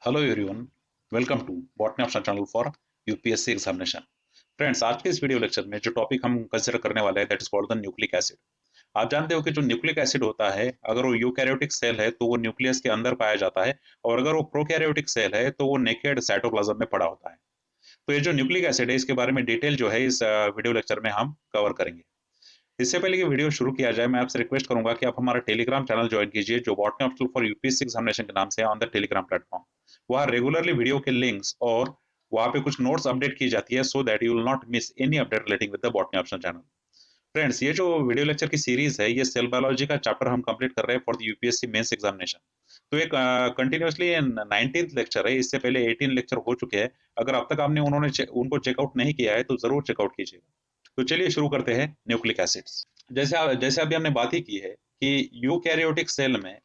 Hello everyone, welcome to botany option channel for UPSC examination. Friends, आज के इस video lecture में जो टॉपिक हम कंसिडर करने वाले हैं that is called the nucleic acid. आप जानते हो कि जो न्यूक्लिक एसिड होता है, अगर वो यूकैरियोटिक सेल है तो वो न्यूक्लियस के अंदर पाया जाता है, और अगर वो प्रोकैरियोटिक सेल है तो वो नेकेड साइटोप्लाज्म में पड़ा होता है। तो ये जो न्यूक्लिक एसिड है, इसके बारे में डिटेल जो है इस वीडियो लेक्चर में हम कवर करेंगे। इससे पहले कि वीडियो शुरू किया जाए, मैं आपसे रिक्वेस्ट करूंगा कि आप हमारा टेलीग्राम चैनल ज्वाइन कीजिए, जो botany optional for UPSC examination के नाम से ऑन द टेलीग्राम प्लेटफॉर्म। वहाँ रेगुलरली वीडियो के लिंक्स और वहाँ पे कुछ नोट्स अपडेट की जाती है, so that you will not miss any update relating with the botany optional channel. Friends, ये जो वीडियो लेक्चर की सीरीज है, ये सेल बायोलॉजी का चैप्टर हम कंप्लीट कर रहे हैं for the UPSC mains examination. तो एक कंटिन्यूअसली 19th लेक्चर है, इससे पहले 18 लेक्चर हो चुके हैं। अगर अब तक आपने उनको चेकआउट नहीं किया है तो जरूर चेकआउट कीजिएगा। तो चलिए शुरू करते हैं न्यूक्लिक एसिड्स। जैसे अभी हमने बात ही की है कि यूकैरियोटिक सेल में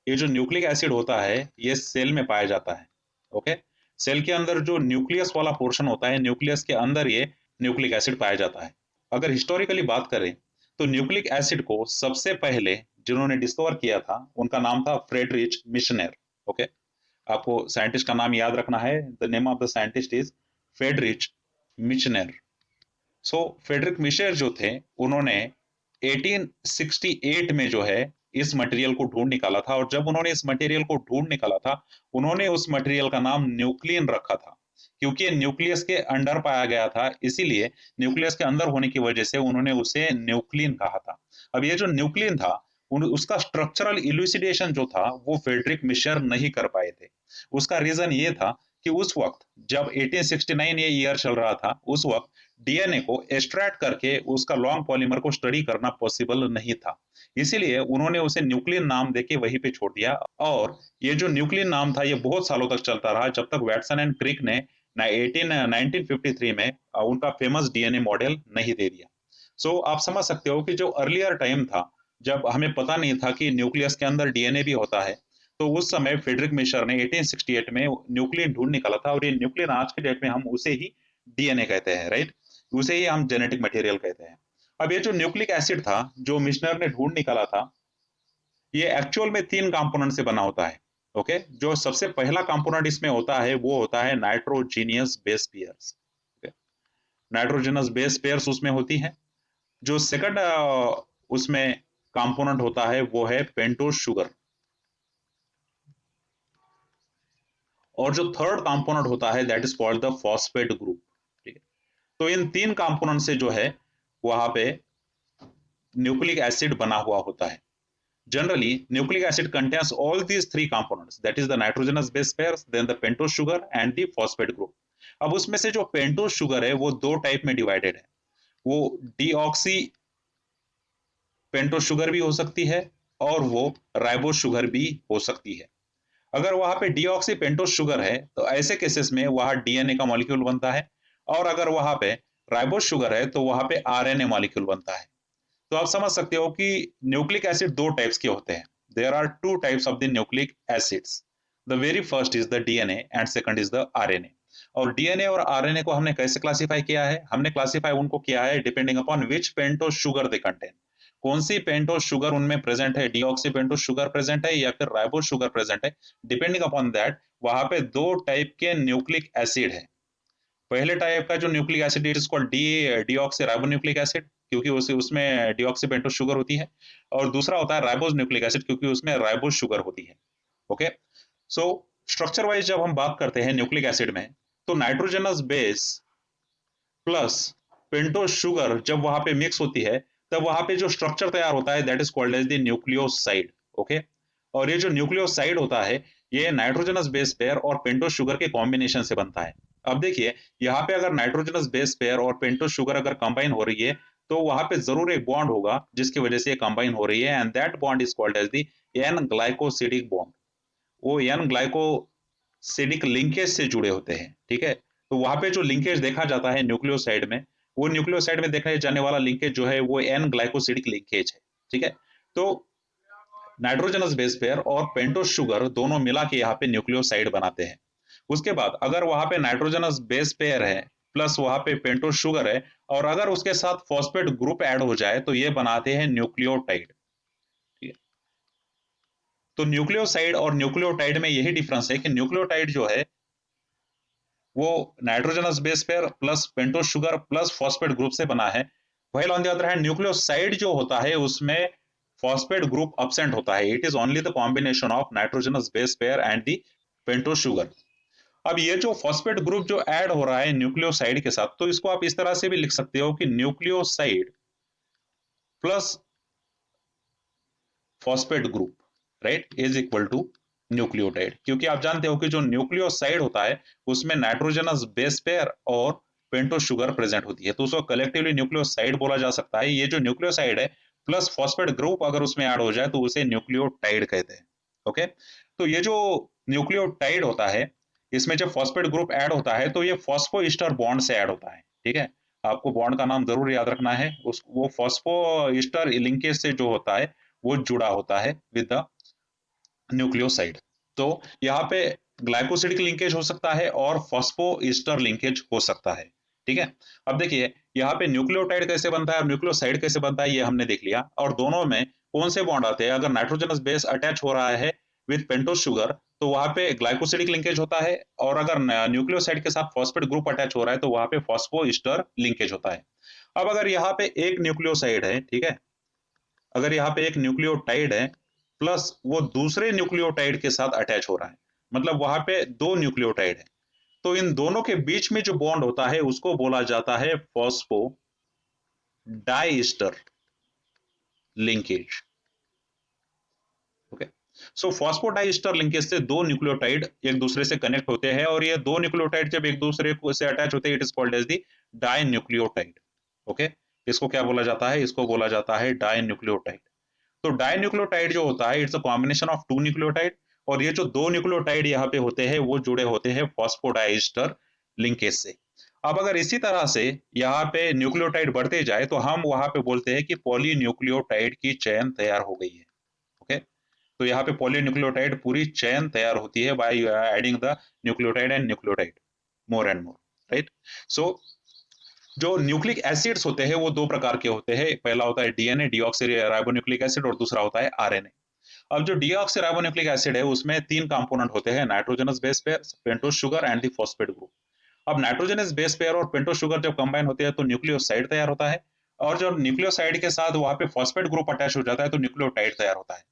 ये जो न्यूक्लिक एसिड होता है, ये सेल में पाया जाता है। ओके, सेल के अंदर जो न्यूक्लियस वाला पोर्शन होता है, न्यूक्लियस के अंदर ये न्यूक्लिक एसिड पाया जाता है। अगर हिस्टोरिकली बात करें तो न्यूक्लिक एसिड को सबसे पहले जिन्होंने डिस्कवर किया था, उनका नाम था फ्रेडरिच मिशनर। ओके, आपको साइंटिस्ट का नाम याद रखना है। The name of the scientist is Friedrich Miescher. So Friedrich Miescher जो थे, उन्होंने 1868 में जो है इस मटेरियल को ढूंढ निकाला था, और जब उन्होंने इस मटेरियल को ढूंढ निकाला था, उन्होंने उस मटेरियल का नाम न्यूक्लियन रखा था, क्योंकि न्यूक्लियस के अंदर पाया गया था, इसीलिए न्यूक्लियस के अंदर होने की वजह से उन्होंने उसे न्यूक्लियन कहा था। अब ये जो न्यूक्लियन था, उसका स्ट्रक्चरल इल्यूसिडेशन जो था वो फ्रेडरिक मिशर नहीं कर पाए थे। उसका रीजन ये था कि उस वक्त जब 1869 ये ईयर चल रहा था, उस वक्त डीएनए को एक्सट्रैक्ट करके उसका लॉन्ग पॉलीमर को स्टडी करना पॉसिबल नहीं था। इसीलिए उन्होंने उसे न्यूक्लियन नाम देके वहीं पे छोड़ दिया, और ये जो न्यूक्लियन नाम था ये बहुत सालों तक चलता रहा, जब तक वैटसन एंड क्रिक ने 1953 में उनका फेमस डीएनए मॉडल नहीं दे दिया। सो आप समझ सकते हो कि जो अर्लियर टाइम था, जब हमें पता नहीं था कि न्यूक्लियस के अंदर डीएनए भी होता है, तो उस समय फ्रेडरिक मिशर ने 1868 में न्यूक्लियन ढूंढ निकाला था, और ये न्यूक्लियन आज के डेट में हम उसे ही डीएनए कहते हैं, राइट। उसे ही हम जेनेटिक मटेरियल कहते हैं। अब ये जो न्यूक्लिक एसिड था जो मिशनर ने ढूंढ निकाला था, ये एक्चुअल में 3 कंपोनेंट से बना होता है। ओके, जो सबसे पहला कंपोनेंट इसमें होता है वो होता है nitrogenous base pairs. Nitrogenous base pairs उसमें होती है। जो सेकंड उसमें कंपोनेंट होता है वो है पेंटोज शुगर, और जो थर्ड कंपोनेंट होता है that is called the phosphate group. ठीक है, तो इन 3 कंपोनेंट से जो है वहां पे न्यूक्लिक एसिड बना हुआ होता है। Generally, nucleic acid contains all these 3 components, that is the nitrogenous base pairs, then the pentose sugar and the phosphate group. अब उसमें से जो पेंटोज शुगर है वो 2 टाइप में डिवाइडेड है। वो डीऑक्सी पेंटोज शुगर भी हो सकती है, और वो राइबोज शुगर भी हो सकती है। अगर वहां पे डीऑक्सी पेंटोज शुगर है तो ऐसे केसेस में वहां डीएनए का मॉलिक्यूल बनता है, और अगर वहां पे राइबोज शुगर है तो वहां पे आरएनए मॉलिक्यूल बनता है। तो आप समझ सकते हो कि न्यूक्लिक एसिड 2 टाइप्स के होते हैं। There are 2 types of the nucleic acids. The very first is the DNA and second is the RNA. और डीएनए और आरएनए को हमने कैसे क्लासिफाई किया है? हमने क्लासिफाई उनको किया है depending upon which pentose sugar they contain. कौन सी पेंटोज शुगर उनमें प्रेजेंट है, डीऑक्सी पेंटोज शुगर प्रेजेंट है या फिर राइबोज शुगर प्रेजेंट है, डिपेंडिंग अपॉन दैट वहां पे 2 टाइप के न्यूक्लिक एसिड है। पहले टाइप का जो nucleic acid it is called deoxy ribonucleic acid, क्योंकि उसमें डीऑक्सी पेंटोज शुगर होती है, और दूसरा होता है राइबोज न्यूक्लिक एसिड, क्योंकि उसमें राइबोज शुगर होती है। ओके, सो स्ट्रक्चर वाइज जब हम बात करते हैं न्यूक्लिक एसिड में, तो nitrogenous base plus pentose sugar जब वहां पे मिक्स होती है, तब वहां पे जो स्ट्रक्चर तैयार होता है that is called as the nucleoside. Okay, और ये जो न्यूक्लियोसाइड होता है, ये नाइट्रोजनस बेस पेयर और पेंटोज शुगर के कॉम्बिनेशन से बनता है। अब देखिए, यहाँ पे अगर नाइट्रोजनस बेस पेयर और पेंटोज शुगर अगर कंबाइन हो रही है, तो वहां पे जरूर एक बॉन्ड होगा जिसकी वजह से ये कंबाइन हो रही है, and that bond is called as the N glycosidic bond. वो एन ग्लाइकोसिडिक लिंकेज से जुड़े होते हैं। ठीक है, तो वहां पे जो लिंकेज देखा जाता है न्यूक्लियोसाइड में, वो न्यूक्लियोसाइड में देखने जाने वाला लिंकेज जो है वो एन ग्लाइकोसिडिक लिंकेज है। ठीक है, तो नाइट्रोजनस बेस पेयर और पेंटोज शुगर दोनों मिला के यहाँ पे न्यूक्लियोसाइड बनाते हैं। उसके बाद अगर वहां पे नाइट्रोजनस बेस पेयर है प्लस वहां पे पेंटोज शुगर है, और अगर उसके साथ फॉस्फेट ग्रुप ऐड हो जाए, तो ये बनाते हैं न्यूक्लियोटाइड। ठीक है, तो न्यूक्लियोसाइड और न्यूक्लियोटाइड में यही डिफरेंस है कि न्यूक्लियोटाइड जो है वो nitrogenous base pair plus pentose sugar plus phosphate group से बना है। While on the other hand nucleoside जो होता है उसमें फॉस्फेट ग्रुप absent होता है। It is only the combination of nitrogenous base pair and the pentose sugar. अब ये जो फॉस्फेट ग्रुप जो ऐड हो रहा है न्यूक्लियोसाइड के साथ, तो इसको आप इस तरह से भी लिख सकते हो कि nucleoside plus phosphate group, right, is equal to nucleotide. क्योंकि आप जानते हो कि जो न्यूक्लियोसाइड होता है उसमें नाइट्रोजनस बेस पेयर और पेंटोस शुगर प्रेजेंट होती है, तो उसको कलेक्टिवली न्यूक्लियोसाइड बोला जा सकता है। ये जो न्यूक्लियोसाइड है प्लस फॉस्फेट ग्रुप अगर उसमें ऐड हो जाए तो उसे न्यूक्लियोटाइड कहते हैं। ओके, तो ये जो न्यूक्लियोटाइड होता है इसमें जब फॉस्फेट ग्रुप ऐड होता है तो ये फॉस्फोइस्टर बॉन्ड से ऐड होता है। ठीक है, आपको बॉन्ड का नाम जरूर याद रखना है। उस वो फॉस्फोइस्टर लिंकेज से जो होता है वो जुड़ा होता है विद द न्यूक्लियोसाइड। तो यहाँ पे ग्लाइकोसिडिक लिंकेज हो सकता है और फॉस्फोइस्टर लिंकेज हो सकता है। ठीक है, अब देखिए यहाँ पे न्यूक्लियोटाइड कैसे बनता है और न्यूक्लियोसाइड कैसे बनता है ये हमने देख लिया। और दोनों में कौन से बॉन्ड आते हैं, अगर नाइट्रोजनस बेस अटैच हो रहा है विद पेंटोस शुगर तो वहां पे ग्लाइकोसिडिक लिंकेज होता है, और अगर न्यूक्लियोसाइड के साथ फॉस्फेट ग्रुप अटैच हो रहा है तो वहां पे फॉस्फोइस्टर लिंकेज होता है। अब अगर यहाँ पे एक न्यूक्लियोसाइड है, ठीक है, अगर यहाँ पे एक न्यूक्लियोटाइड है प्लस वो दूसरे न्यूक्लियोटाइड के साथ अटैच हो रहा है, मतलब वहां पे दो न्यूक्लियोटाइड है, तो इन दोनों के बीच में जो बॉन्ड होता है उसको बोला जाता है फॉस्फो डाइस्टर लिंकेज। ओके, सो फॉस्फोडाइस्टर लिंकेज से दो न्यूक्लियोटाइड एक दूसरे से कनेक्ट होते हैं, और ये दो न्यूक्लियोटाइड जब एक दूसरे से अटैच होते हैं it is called as the dinucleotide. Okay, इसको क्या बोला जाता है, इसको बोला जाता है डाई न्यूक्लियोटाइड। तो डाइन्यूक्लियोटाइड जो होता है it's a combination of two nucleotide, और ये जो दो न्यूक्लियोटाइड यहाँ पे होते हैं वो जुड़े होते हैं फॉस्फोडाइस्टर लिंकेज से। अब अगर इसी तरह से यहाँ पे न्यूक्लियोटाइड बढ़ते जाए तो हम वहां पे बोलते हैं कि पॉलीन्यूक्लियोटाइड की चेन तैयार हो गई है। ओके, तो यहाँ पे पॉलीन्यूक्लियोटाइड पूरी चेन तैयार होती है by adding the nucleotide and nucleotide more and more, right. So जो न्यूक्लिक एसिड्स होते हैं वो दो प्रकार के होते हैं, पहला होता है डीएनए डीऑक्सी राइबोन्यूक्लिक एसिड, और दूसरा होता है आरएनए। अब जो डीऑक्सी राइबोन्यूक्लिक एसिड है उसमें तीन कंपोनेंट होते हैं, nitrogenous base pair, pentose sugar and the phosphate group. अब नाइट्रोजनस बेस पेयर और पेंटोस शुगर जब कंबाइन होते हैं तो न्यूक्लियोसाइड तैयार होता है, और जब न्यूक्लियोसाइड के साथ वहां पे फॉस्फेट ग्रुप अटैच हो जाता है तो न्यूक्लियोटाइड तैयार होता है।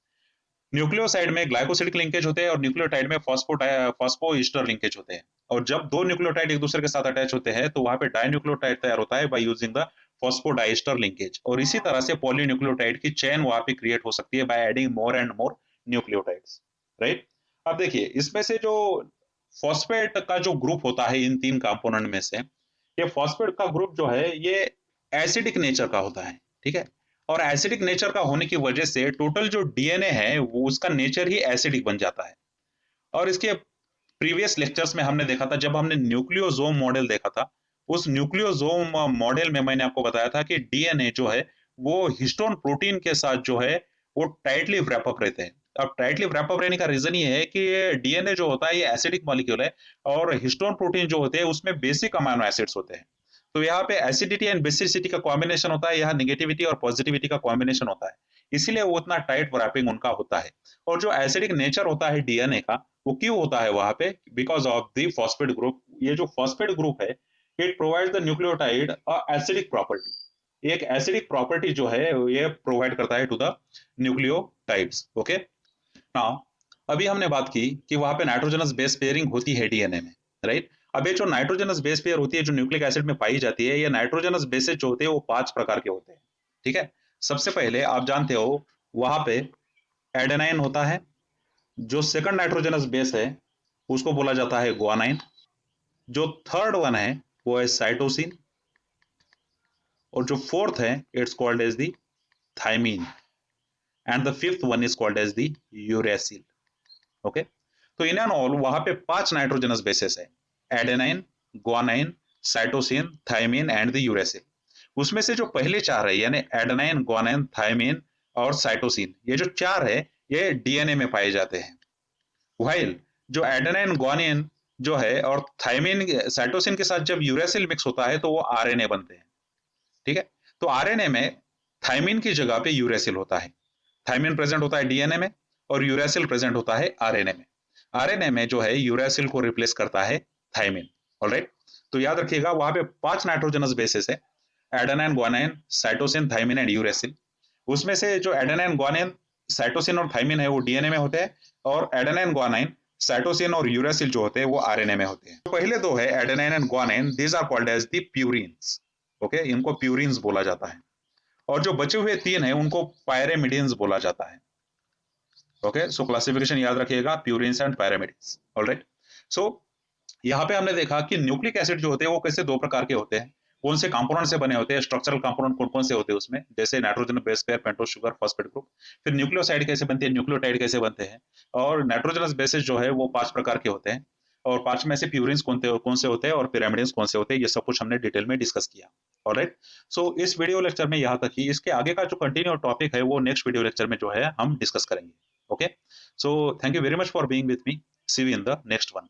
न्यूक्लियोसाइड में ग्लाइकोसिडिक लिंकेज होते हैं और न्यूक्लियोटाइड में फॉस्फोइस्टर लिंकेज होते हैं, और जब दो न्यूक्लियोटाइड एक दूसरे के साथ अटैच होते हैं तो वहां पे डाइन्यूक्लियोटाइड तैयार होता है by using the phosphodiester linkage, और इसी तरह से पॉलीन्यूक्लियोटाइड की चेन वहां पे क्रिएट हो सकती है by adding more and more nucleotides, right. अब देखिए इसमें से जो फॉस्फेट का जो ग्रुप होता है इन तीन कंपोनेंट में से, ये फॉस्फेट का ग्रुप जो है ये एसिडिक नेचर का होता है। ठीक है, और एसिडिक नेचर का होने की वजह से टोटल जो डीएनए है वो उसका नेचर ही एसिडिक बन जाता है। और इसके प्रीवियस लेक्चर्स में हमने देखा था, जब हमने न्यूक्लियोसोम मॉडल देखा था, उस न्यूक्लियोसोम मॉडल में मैंने आपको बताया था कि डीएनए जो है वो हिस्टोन प्रोटीन के साथ जो है वो टाइटली व्रैप अप रहते हैं। अब टाइटली व्रैप अप रहने का रीजन ये है कि डीएनए जो होता है ये एसिडिक मॉलिक्यूल है, और हिस्टोन प्रोटीन जो होते हैं उसमें बेसिक अमाइनो एसिड्स होते हैं। तो यहाँ पे एसिडिटी एंड बेसिसिटी का कॉम्बिनेशन होता है, यहाँ नेगेटिविटी और पॉजिटिविटी का कॉम्बिनेशन होता है, इसीलिए वो उतना टाइट व्रैपिंग उनका होता है। और जो एसिडिक नेचर होता है डीएनए का वो क्यों होता है वहां पे, because of the phosphate group. ये जो फॉस्फेट ग्रुप है it provide the nucleotide acidic property, एक एसिडिक प्रॉपर्टी जो है ये प्रोवाइड करता है to the nucleotides. Okay, now अभी हमने बात की कि वहां पे नाइट्रोजनस बेस पेयरिंग होती है डीएनए में, राइट। अब ये जो नाइट्रोजनस बेस पेयर होती है जो न्यूक्लिक एसिड में पाई जाती है, ये नाइट्रोजनस बेसेस जो होते हैं वो 5 प्रकार के होते हैं। ठीक है, सबसे पहले आप जानते हो वहां पे एडेनाइन होता है, जो सेकंड नाइट्रोजनस बेस है उसको बोला जाता है ग्वानाइन, जो थर्ड वन है वो है साइटोसिन, और जो फोर्थ है it's called as the thymine, and the fifth one is called as the uracil. Okay, तो इन एंड ऑल वहां पे 5 नाइट्रोजनस बेसेस है, adenine, guanine, cytosine, thymine and the uracil. उसमें से जो पहले 4 है यानी एडेनाइन, ग्वानाइन, थाइमीन और साइटोसिन, ये जो 4 है ये डीएनए में पाए जाते हैं। व्हाइल जो एडेनाइन, ग्वानिन जो है और थाइमिन, साइटोसिन के साथ जब यूरेसिल मिक्स होता है तो वो आरएनए बनते हैं। ठीक है, तो आरएनए में थाइमिन की जगह पे यूरेसिल होता है। थाइमिन प्रेजेंट होता है डीएनए में, और यूरेसिल प्रेजेंट होता है आरएनए में। आरएनए में जो है यूरेसिल को रिप्लेस करता है थायमिन। ऑलराइट, तो याद रखिएगा वहां पे 5 नाइट्रोजनस बेसिस है, adenine, guanine, cytosine, thymine and uracil. उसमें से जो एडेनाइन, ग्वानिन, साइटोसिन और थायमिन है वो डीएनए में होते हैं, और एडेनाइन, ग्वानिन, साइटोसिन और यूरेसिल जो होते हैं वो आरएनए में होते हैं। तो पहले दो है adenine and guanine, these are called as the purines. Okay, इनको प्यूरिन्स बोला जाता है। और जो बचे हुए 3 है उनको पायरेमिडिन्स बोला जाता है। ओके, सो क्लासिफिकेशन याद रखिएगा, प्यूरिन्स एंड पायरेमिडिन्स। ऑलराइट, सो यहाँ पे हमने देखा कि न्यूक्लिक एसिड जो होते हैं वो कैसे 2 प्रकार के होते हैं, कौन से कंपोनेंट से बने होते हैं, स्ट्रक्चरल कंपोनेंट कौन कौन से होते हैं उसमें, जैसे nitrogen base pair, pentose sugar, phosphate group. फिर न्यूक्लियोसाइड कैसे बनते हैं, न्यूक्लियोटाइड कैसे बनते हैं, और नाइट्रोजनस बेसिस जो है वो 5 प्रकार के होते हैं, और 5 में से प्यूरिन्स कौन से होते हैं और पिरामिडिन्स कौन से होते हैं, ये सब कुछ हमने डिटेल में डिस्कस किया। ऑलराइट, सो इस वीडियो लेक्चर में यहाँ तक ही। इसके आगे का जो कंटिन्यू टॉपिक है वो नेक्स्ट वीडियो लेक्चर में जो है हम डिस्कस करेंगे। Okay, so thank you very much for being with me. See you in the next one.